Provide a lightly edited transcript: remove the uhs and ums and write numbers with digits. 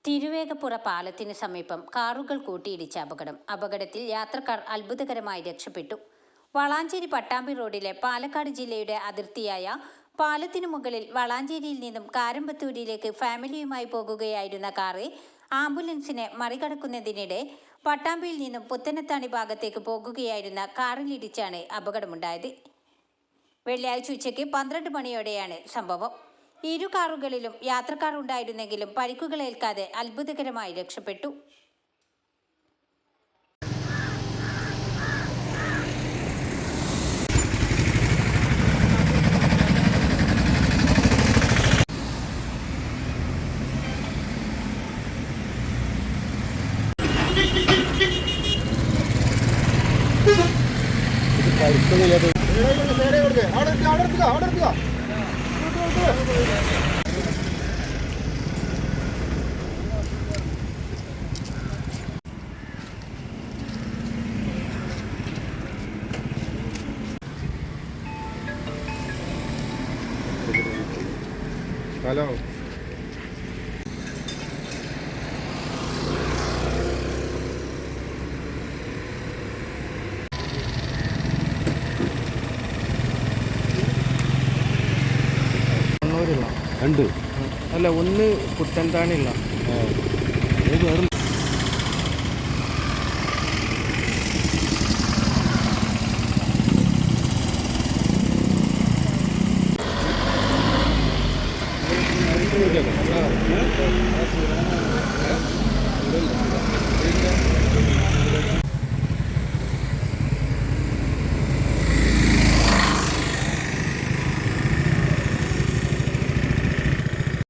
തിരുവേഗപ്പുറ പാലത്തിന് സമീപം കാറുകൾ കൂട്ടിയിടിച്ച അപകടത്തിൽ യാത്രക്കാർ അത്ഭുതകരമായി രക്ഷപ്പെട്ടു. വളാഞ്ചേരി പട്ടാമ്പി റോഡിലെ പാലക്കാട് ജില്ലയുടെ അതിർത്തിയായ പാലത്തിനു മുകളിൽ വളാഞ്ചേരിയിൽ നിന്നും കാരമ്പത്തൂരിലേക്ക് ഫാമിലിയുമായി പോകുകയായിരുന്ന കാറ് ആംബുലൻസിനെ മറികടക്കുന്നതിനിടെ പട്ടാമ്പിയിൽ നിന്നും പുത്തനത്താണി ഭാഗത്തേക്ക് പോകുകയായിരുന്ന കാറിലിടിച്ചാണ് അപകടമുണ്ടായത്. വെള്ളിയാഴ്ച ഉച്ചയ്ക്ക് 12 മണിയോടെയാണ് സംഭവം. ഇരു കാറുകളിലും യാത്രക്കാർ ഉണ്ടായിരുന്നെങ്കിലും പരിക്കുകളേൽക്കാതെ അത്ഭുതകരമായി രക്ഷപ്പെട്ടു. ഹലോ രണ്ട് അല്ല, ഒന്ന് പുത്തൻതാണില്ല. ില്ല